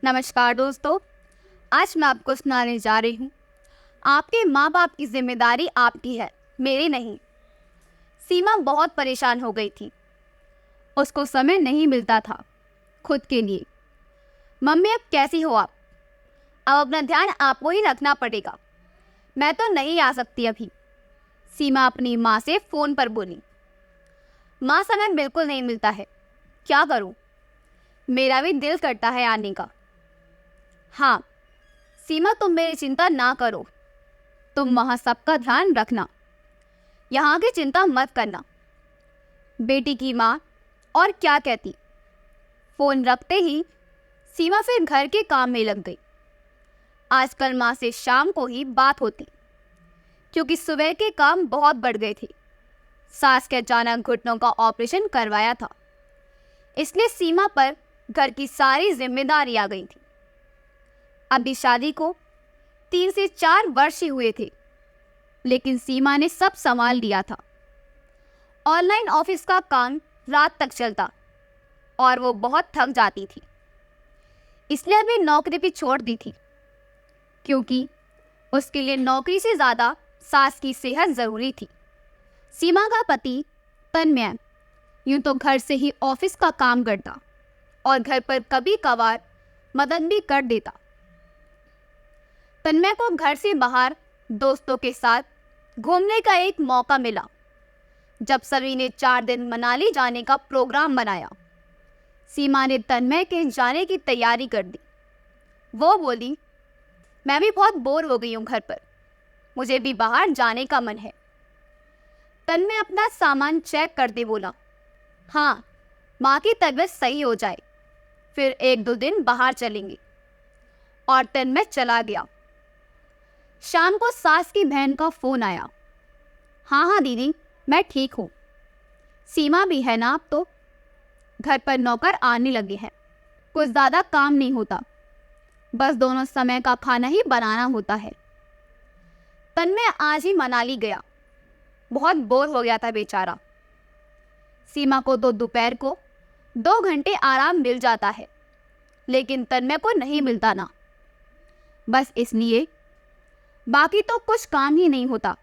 नमस्कार दोस्तों। आज मैं आपको सुनाने जा रही हूँ, आपके माँ बाप की जिम्मेदारी आपकी है, मेरी नहीं। सीमा बहुत परेशान हो गई थी। उसको समय नहीं मिलता था खुद के लिए। मम्मी, अब कैसी हो आप? अब अपना ध्यान आपको ही रखना पड़ेगा। मैं तो नहीं आ सकती अभी, सीमा अपनी माँ से फ़ोन पर बोली। माँ, समय बिल्कुल नहीं मिलता है, क्या करूँ? मेरा भी दिल करता है आने का। हाँ सीमा, तुम मेरी चिंता ना करो। तुम वहाँ सबका ध्यान रखना, यहाँ की चिंता मत करना। बेटी की माँ और क्या कहती। फ़ोन रखते ही सीमा फिर घर के काम में लग गई। आजकल माँ से शाम को ही बात होती, क्योंकि सुबह के काम बहुत बढ़ गए थे। सास के अचानक घुटनों का ऑपरेशन करवाया था, इसलिए सीमा पर घर की सारी जिम्मेदारी आ गई थी। अभी शादी को 3 से 4 वर्ष ही हुए थे, लेकिन सीमा ने सब संभाल लिया था। ऑनलाइन ऑफिस का काम रात तक चलता और वो बहुत थक जाती थी, इसलिए अभी नौकरी भी छोड़ दी थी, क्योंकि उसके लिए नौकरी से ज़्यादा सास की सेहत ज़रूरी थी। सीमा का पति तन्मय यूँ तो घर से ही ऑफिस का काम करता और घर पर कभी कभार मदद भी कर देता। तन्मय को घर से बाहर दोस्तों के साथ घूमने का एक मौका मिला, जब सभी ने 4 दिन मनाली जाने का प्रोग्राम बनाया। सीमा ने तन्मय के जाने की तैयारी कर दी। वो बोली, मैं भी बहुत बोर हो गई हूँ घर पर, मुझे भी बाहर जाने का मन है। तन्मय अपना सामान चेक करते बोला, हाँ, माँ की तबीयत सही हो जाए फिर 1-2 दिन बाहर चलेंगे। और तन्मय चला गया। शाम को सास की बहन का फ़ोन आया। हाँ दीदी, मैं ठीक हूँ। सीमा भी है ना अब तो? घर पर नौकर आने लगे हैं, कुछ ज़्यादा काम नहीं होता, बस दोनों समय का खाना ही बनाना होता है। तन्मय आज ही मनाली गया, बहुत बोर हो गया था बेचारा। सीमा को तो दोपहर को 2 घंटे आराम मिल जाता है, लेकिन तन्मय को नहीं मिलता ना। बस इसलिए बाकी तो कुछ काम ही नहीं होता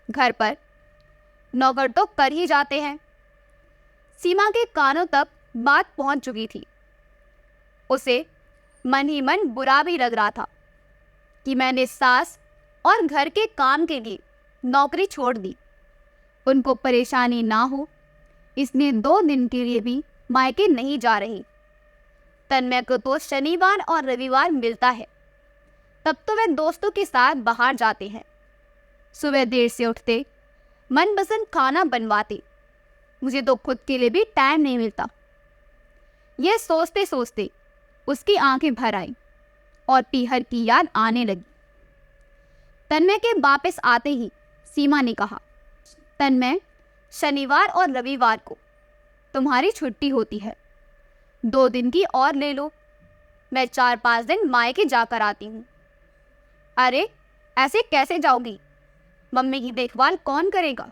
घर पर, नौकर तो कर ही जाते हैं। सीमा के कानों तक बात पहुंच चुकी थी। उसे मन ही मन बुरा भी लग रहा था कि मैंने सास और घर के काम के लिए नौकरी छोड़ दी। उनको परेशानी ना हो इसलिए 2 दिन के लिए भी मायके नहीं जा रही। तन्मय को तो शनिवार और रविवार मिलता है, तब तो वे दोस्तों के साथ बाहर जाते हैं। सुबह देर से उठते, मनपसंद खाना बनवाते, मुझे तो खुद के लिए भी टाइम नहीं मिलता। यह सोचते सोचते उसकी आंखें भर आई और पीहर की याद आने लगी। तन्मय के वापस आते ही सीमा ने कहा, तन्मय, शनिवार और रविवार को तुम्हारी छुट्टी होती है, 2 दिन की और ले लो, मैं 4-5 दिन मायके जाकर आती हूँ। अरे, ऐसे कैसे जाओगी? मम्मी की देखभाल कौन करेगा?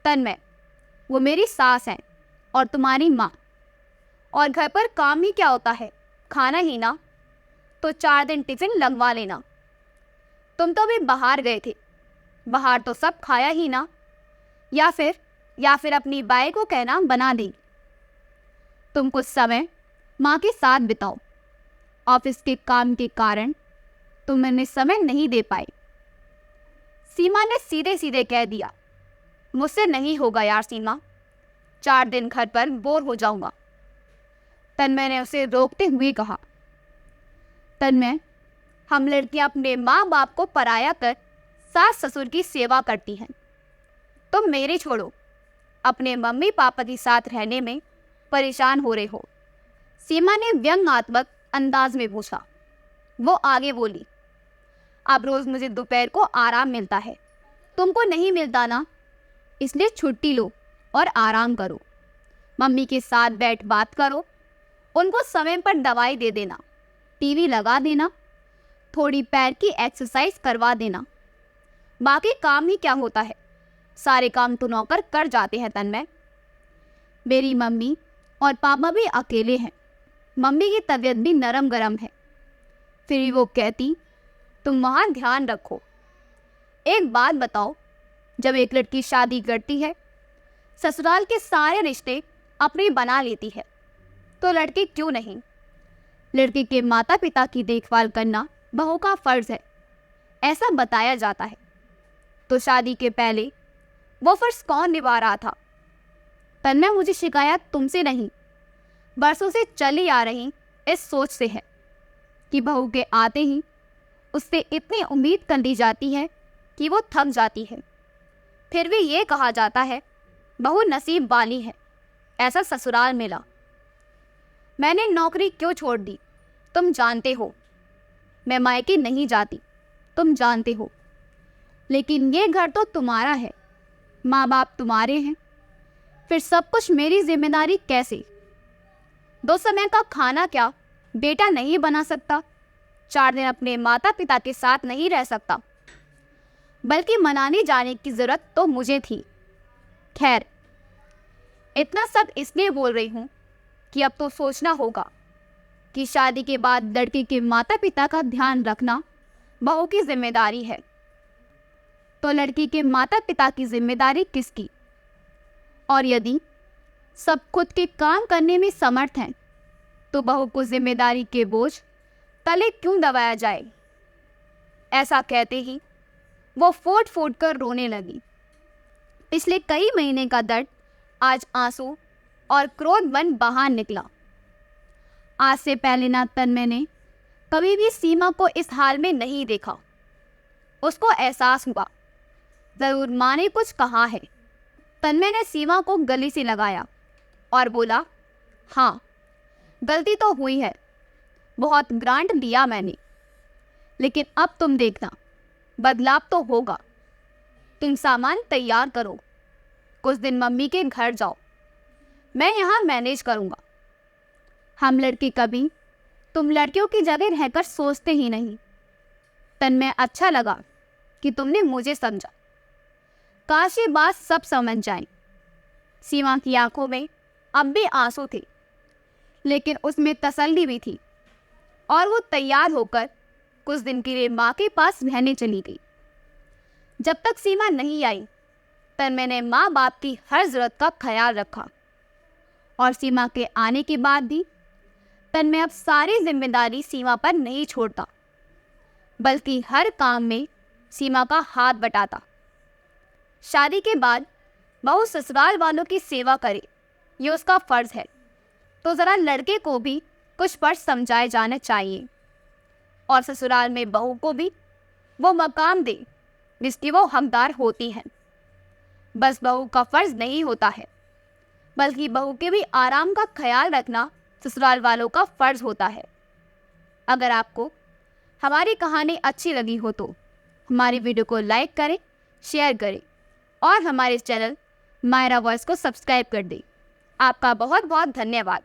तन्मय, वो मेरी सास हैं और तुम्हारी माँ, और घर पर काम ही क्या होता है, खाना ही ना, तो 4 दिन टिफिन लगवा लेना। तुम तो भी बाहर गए थे, बाहर तो सब खाया ही ना, या फिर अपनी बाई को कहना बना देगी। तुम कुछ समय माँ के साथ बिताओ, ऑफिस के काम के कारण तुम मैंने समय नहीं दे पाई। सीमा ने सीधे सीधे कह दिया, मुझसे नहीं होगा यार सीमा, 4 दिन घर पर बोर हो जाऊंगा। तन्मय ने उसे रोकते हुए कहा, तन्मय, हम लड़कियां अपने माँ बाप को पराया कर सास ससुर की सेवा करती हैं, तुम मेरी छोड़ो, अपने मम्मी पापा के साथ रहने में परेशान हो रहे हो। सीमा ने व्यंग्यात्मक अंदाज में पूछा। वो आगे बोली, अब रोज मुझे दोपहर को आराम मिलता है, तुमको नहीं मिलता ना, इसलिए छुट्टी लो और आराम करो। मम्मी के साथ बैठ बात करो, उनको समय पर दवाई दे देना, टीवी लगा देना, थोड़ी पैर की एक्सरसाइज करवा देना। बाकी काम ही क्या होता है, सारे काम तो नौकर कर जाते हैं। तन्मय, मेरी मम्मी और पापा भी अकेले हैं, मम्मी की तबीयत भी नरम गरम है। फिर भी वो कहती, तुम वहाँ ध्यान रखो। एक बात बताओ, जब एक लड़की शादी करती है, ससुराल के सारे रिश्ते अपने बना लेती है, तो लड़की क्यों नहीं? लड़की के माता पिता की देखभाल करना बहू का फर्ज है, ऐसा बताया जाता है। तो शादी के पहले वो फर्ज कौन निभा रहा था? तन्मय, मुझे शिकायत तुमसे नहीं, बरसों से चली आ रही इस सोच से है कि बहू के आते ही उससे इतनी उम्मीद कर ली जाती है कि वो थक जाती है। फिर भी ये कहा जाता है बहू नसीब वाली है, ऐसा ससुराल मिला। मैंने नौकरी क्यों छोड़ दी, तुम जानते हो। मैं मायके नहीं जाती, तुम जानते हो। लेकिन ये घर तो तुम्हारा है, माँ बाप तुम्हारे हैं, फिर सब कुछ मेरी जिम्मेदारी कैसे? 2 समय का खाना क्या बेटा नहीं बना सकता? 4 दिन अपने माता पिता के साथ नहीं रह सकता? बल्कि मनाने जाने की जरूरत तो मुझे थी। खैर, इतना सब इसलिए बोल रही हूँ कि अब तो सोचना होगा कि शादी के बाद लड़की के माता पिता का ध्यान रखना बहू की जिम्मेदारी है। तो लड़की के माता पिता की जिम्मेदारी किसकी? और यदि सब खुद के काम करने में समर्थ हैं, तो बहू को जिम्मेदारी के बोझ तले क्यों दबाया जाए? ऐसा कहते ही वो फूट फूट कर रोने लगी। पिछले कई महीने का दर्द आज आंसू और क्रोध बन बाहर निकला। आज से पहले ना तन्मय ने कभी भी सीमा को इस हाल में नहीं देखा। उसको एहसास हुआ जरूर माँ ने कुछ कहा है। तन्मय ने सीमा को गले से लगाया और बोला, हाँ, गलती तो हुई है, बहुत ग्रांट दिया मैंने, लेकिन अब तुम देखना, बदलाव तो होगा। तुम सामान तैयार करो, कुछ दिन मम्मी के घर जाओ, मैं यहाँ मैनेज करूँगा। हम लड़के कभी तुम लड़कियों की जगह रहकर सोचते ही नहीं। तन्मय, अच्छा लगा कि तुमने मुझे समझा। काश ये बात सब समझ जाए। सीमा की आंखों में अब भी आंसू थे, लेकिन उसमें तसल्ली भी थी, और वो तैयार होकर कुछ दिन के लिए माँ के पास रहने चली गई। जब तक सीमा नहीं आई, तन्मय ने माँ बाप की हर जरूरत का ख्याल रखा, और सीमा के आने के बाद भी तन्मय अब सारी जिम्मेदारी सीमा पर नहीं छोड़ता, बल्कि हर काम में सीमा का हाथ बटाता। शादी के बाद बहू ससुराल वालों की सेवा करे, ये उसका फर्ज है, तो ज़रा लड़के को भी कुछ फर्ज समझाए जाने चाहिए, और ससुराल में बहू को भी वो मकाम दे जिसकी वो हकदार होती है। बस बहू का फर्ज नहीं होता है, बल्कि बहू के भी आराम का ख्याल रखना ससुराल वालों का फर्ज होता है। अगर आपको हमारी कहानी अच्छी लगी हो तो हमारी वीडियो को लाइक करें, शेयर करें, और हमारे चैनल मायरा वॉइस को सब्सक्राइब कर दें। आपका बहुत बहुत धन्यवाद।